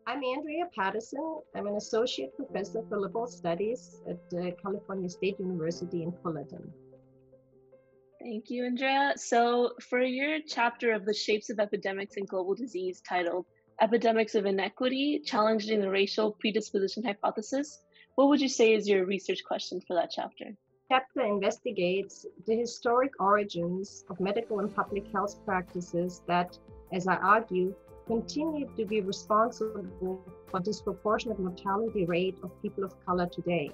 I'm Andrea Patterson. I'm an associate professor for liberal studies at California State University in Fullerton. Thank you, Andrea. So, for your chapter of the Shapes of Epidemics and Global Disease titled Epidemics of Inequity Challenging the Racial Predisposition Hypothesis, what would you say is your research question for that chapter? Chapter investigates the historic origins of medical and public health practices that, as I argue, continue to be responsible for disproportionate mortality rate of people of color today.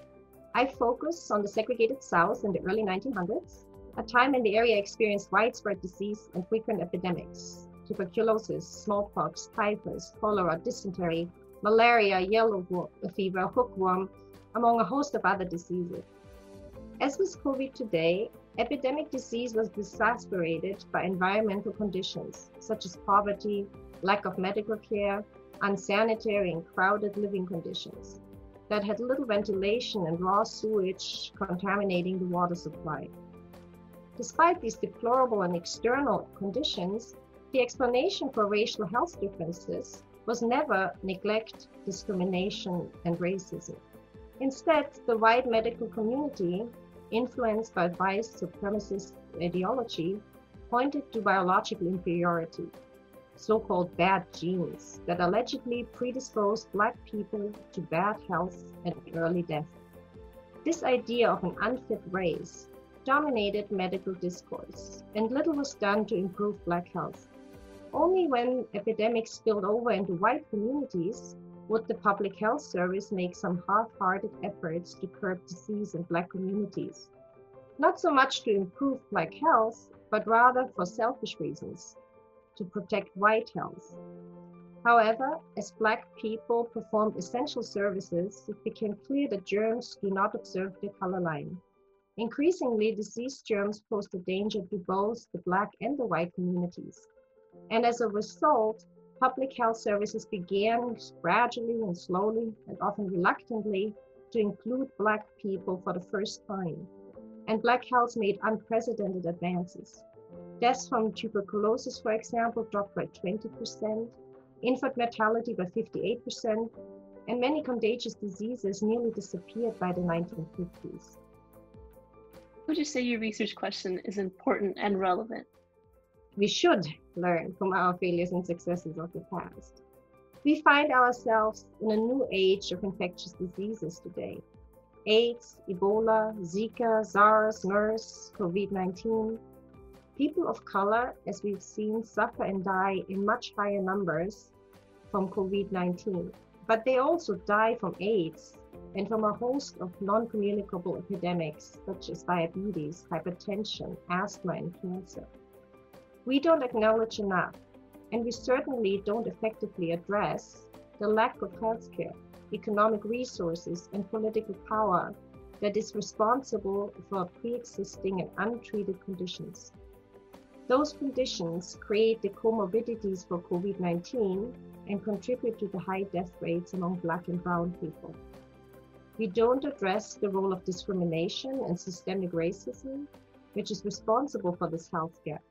I focus on the segregated South in the early 1900s, a time when the area experienced widespread disease and frequent epidemics: tuberculosis, smallpox, typhus, cholera, dysentery, malaria, yellow fever, hookworm, among a host of other diseases. As with COVID today, epidemic disease was exacerbated by environmental conditions such as poverty, lack of medical care, unsanitary and crowded living conditions that had little ventilation and raw sewage contaminating the water supply. Despite these deplorable and external conditions, the explanation for racial health differences was never neglect, discrimination, and racism. Instead, the white medical community, influenced by white supremacist ideology, pointed to biological inferiority, so-called bad genes that allegedly predisposed Black people to bad health and early death. This idea of an unfit race dominated medical discourse, and little was done to improve Black health. Only when epidemics spilled over into white communities would the Public Health Service make some half-hearted efforts to curb disease in Black communities. Not so much to improve Black health, but rather for selfish reasons, to protect white health. However, as Black people performed essential services, it became clear that germs do not observe the color line. Increasingly, disease germs posed a danger to both the Black and the white communities. And as a result, public health services began gradually and slowly, and often reluctantly, to include Black people for the first time. And Black health made unprecedented advances. Deaths from tuberculosis, for example, dropped by 20%, infant mortality by 58%, and many contagious diseases nearly disappeared by the 1950s. Would you say your research question is important and relevant? We should learn from our failures and successes of the past. We find ourselves in a new age of infectious diseases today. AIDS, Ebola, Zika, SARS, MERS, COVID-19. People of color, as we've seen, suffer and die in much higher numbers from COVID-19, but they also die from AIDS and from a host of non-communicable epidemics such as diabetes, hypertension, asthma, and cancer. We don't acknowledge enough, and we certainly don't effectively address the lack of healthcare, economic resources, and political power that is responsible for pre-existing and untreated conditions. Those conditions create the comorbidities for COVID-19 and contribute to the high death rates among Black and brown people. We don't address the role of discrimination and systemic racism, which is responsible for this health gap.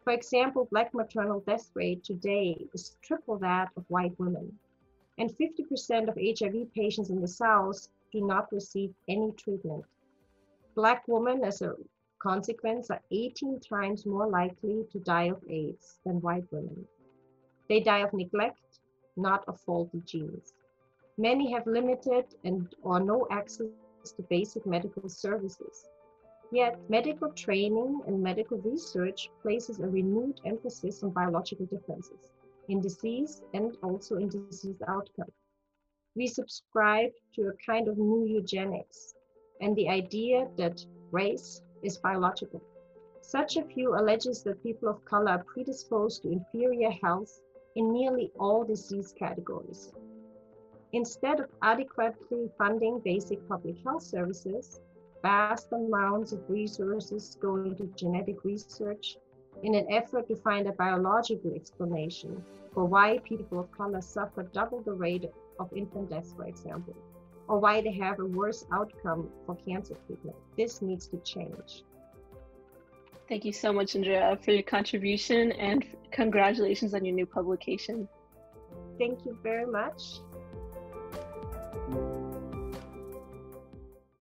For example, Black maternal death rate today is triple that of white women, and 50% of HIV patients in the South do not receive any treatment. Black women, as a consequence, are 18 times more likely to die of AIDS than white women. They die of neglect, not of faulty genes. Many have limited or no access to basic medical services. Yet, medical training and medical research places a renewed emphasis on biological differences in disease and also in disease outcome. We subscribe to a kind of new eugenics and the idea that race is biological. Such a view alleges that people of color are predisposed to inferior health in nearly all disease categories. Instead of adequately funding basic public health services, vast amounts of resources go into genetic research in an effort to find a biological explanation for why people of color suffer double the rate of infant deaths, for example, or why they have a worse outcome for cancer treatment. This needs to change. Thank you so much, Andrea, for your contribution, and congratulations on your new publication. thank you very much.